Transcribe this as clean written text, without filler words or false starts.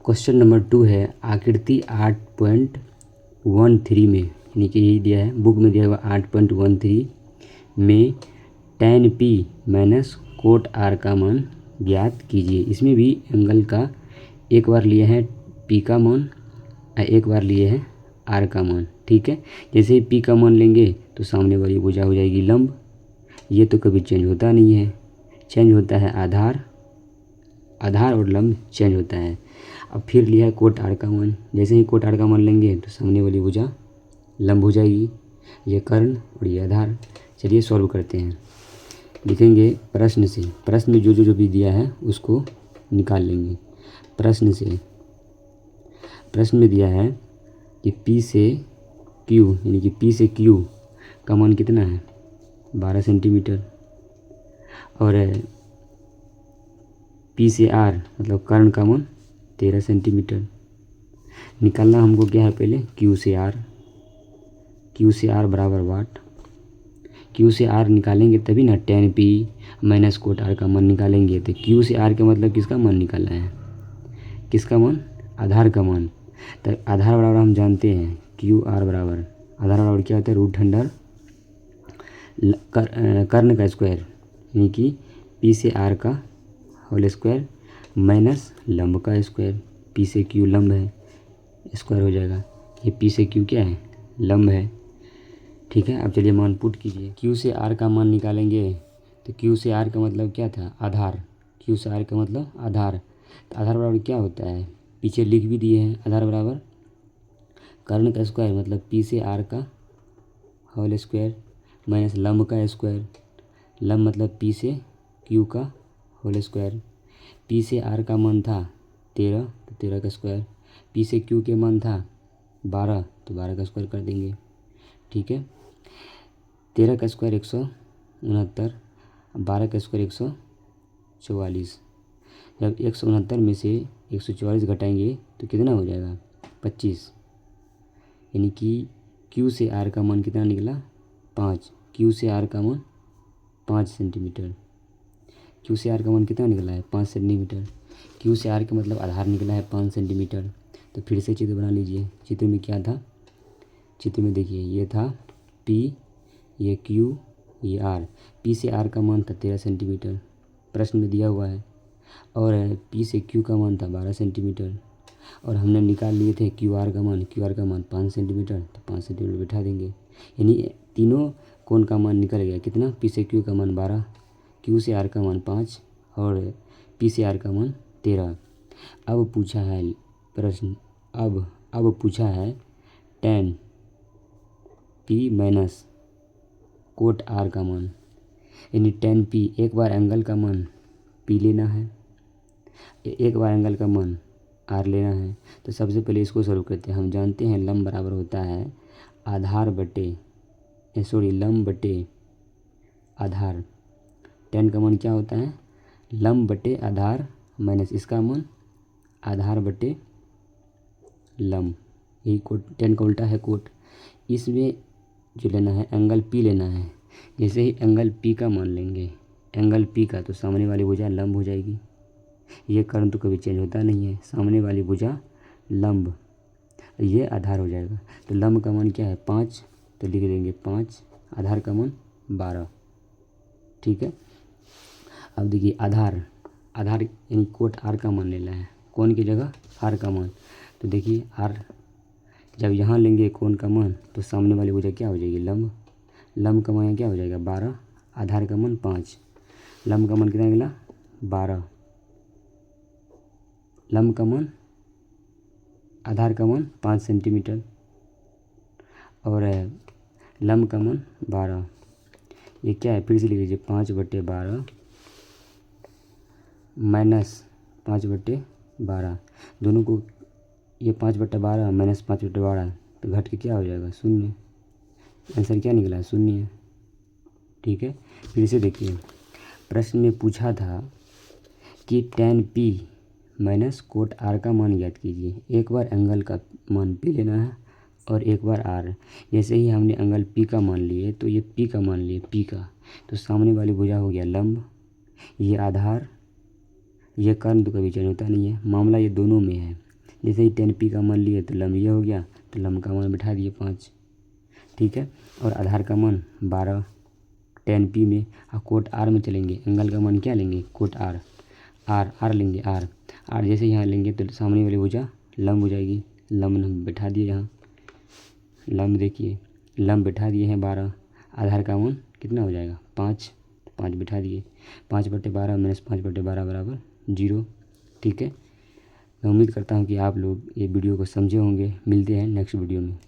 Question number 2 है आकृति 8.13 में, यानी कि यही दिया है बुक में दिया हुआ 8.13 में tan p minus cot r का मान ज्ञात कीजिए। इसमें भी एंगल का एक बार लिए हैं p का मान, एक बार लिए हैं r का मान। ठीक है, जैसे ही p का मान लेंगे तो सामने वाली भुजा हो जाएगी लंब। ये तो कभी चेंज होता नहीं है, चेंज होता है आधार, आधार और लंब चेंज होता है। अब फिर लिया है कोट आर का मान, जैसे ही कोट आर का मान लेंगे तो सामने वाली भुजा लंब हो जाएगी, ये कर्ण और ये आधार। चलिए सॉल्व करते हैं। लिखेंगे प्रश्न से, प्रश्न में जो भी दिया है उसको निकाल लेंगे। प्रश्न से, प्रश्न में दिया है कि P से Q, यानी कि P से Q का मान कितना है 12 सेंटीमीटर, और P से R मतलब कर्ण का मान 13 सेंटीमीटर। निकालना हमको क्या है, पहले Q से R, Q से R बराबर वाट। Q से R निकालेंगे तभी ना tan P minus cot R का मान निकालेंगे। तो Q से R का मतलब किसका मान निकालना है, किसका मान, आधार का मान। तो आधार बराबर हम जानते हैं QR बराबर, आधार बराबर क्या होता है रूट अंडर कर्ण का स्क्वायर, यानी कि P से R का होल स्क्वायर माइनस लंब का स्क्वायर। P से Q लंब है, स्क्वायर हो जाएगा। ये P से Q क्या है, लंब है। ठीक है, अब चलिए मान पुट कीजिए। Q से R का मान निकालेंगे तो Q से R का मतलब क्या था, आधार। Q से R का मतलब आधार। तो आधार बराबर क्या होता है, पीछे लिख भी दिए हैं, आधार बराबर कर्ण का स्क्वायर मतलब P से R का होल स्क्वायर माइनस लंब का स्क्वायर, लंब मतलब P से Q का होल स्क्वायर। P से R का मान था 13 तो 13 का स्क्वायर, P से Q के मान था 12 तो 12 का स्क्वायर कर देंगे। ठीक है, 13 का स्क्वायर 169, 12 का स्क्वायर 144। जब 169 में से 144 घटाएंगे तो कितना हो जाएगा 25, यानी कि Q से R का मान कितना निकला 5। Q से R का मान 5 सेंटीमीटर। Q से R का मान कितना निकला है 5 सेंटीमीटर। Q से R का मतलब आधार निकला है 5 सेंटीमीटर। तो फिर से चित्र बना लीजिए। चित्र में क्या था, चित्र में देखिए ये था P, ये Q, ये R। P से R का मान था 13 सेंटीमीटर, प्रश्न में दिया हुआ है, और P से Q का मान था 12 सेंटीमीटर, और हमने निकाल लिए थे QR का मान, QR का मान 5 सेंटीमीटर, तो 5 सेंटीमीटर बिठा देंगे। यानी तीनों कोण का मान निकल गया कितना, P से Q का मान 12, Q से R का मान 5 और P से R का मान 13। अब पूछा है प्रश्न, अब पूछा है tan P minus cot R का मान, यानी tan P एक बार एंगल का मान P लेना है, एक बार एंगल का मान R लेना है। तो सबसे पहले इसको सॉल्व करते हैं। हम जानते हैं लंब बराबर होता है आधार बटे लंब बटे आधार। tan का मान क्या होता है, लंब बटे आधार माइनस इसका मान आधार बटे लंब, यही कोट, tan का उल्टा है कोट। इसमें जो लेना है एंगल P लेना है। जैसे ही एंगल P का मान लेंगे, एंगल P का, तो सामने वाली भुजा लंब हो जाएगी। ये कर्ण तो कभी चेंज होता नहीं है, सामने वाली भुजा लंब, ये आधार हो जाएगा। तो लंब का मान क्या है 5, तो लिख देंगे 5, आधार का मान 12। ठीक है, अब देखिए आधार, आधार यानी कोट R का मान लेना है, कोण की जगह R का मान। तो देखिए R जब यहाँ लेंगे कोण का मान तो सामने वाली भुजा क्या हो जाएगी लंब, लंब का मान क्या हो जाएगा 12, आधार का मान 5, लंब का मान कितना निकला 12, लंब का मान आधार का मान 5 सेंटीमीटर और लंब का मान 12। ये क्या है, फिर से लिख लीजिए 5/12 माइनस 5/12, दोनों को ये 5/12 माइनस 5/12 तो घट के क्या हो जाएगा 0। आंसर क्या निकला 0। ठीक है, फिर से देखिए प्रश्न में पूछा था कि tan P minus cot R का मान ज्ञात कीजिए। एक बार एंगल का मान P लेना है और एक बार R। जैसे ही हमने एंगल P का मान लिए तो ये P का मान लिए P का, तो सामने वाली भुजा हो गया लंब, ये आधार, ये कर्ण तो कभी चेंज होता नहीं है। मामला ये दोनों में है, जैसे ही 10p का मान लिए तो लम्ब ये हो गया, तो लम्ब का मान बिठा दिए 5, ठीक है। और आधार का मान 12, 10p में और कोट r में चलेंगे, एंगल का मान क्या लेंगे, कोट r लेंगे, r जैसे यहाँ लेंगे तो सामने वाली भुजा लंब हो जाएगी, लंब हम बैठा दिए यहाँ, लंब देखिए लंब बैठा दिए हैं 12, आधार का मान कितना हो जाएगा 5, 5 बैठा दिए, 5/12 माइनस 5/12 बराबर 0, ठीक है। मैं उम्मीद करता हूँ कि आप लोग ये वीडियो को समझे होंगे। मिलते हैं नेक्स्ट वीडियो में।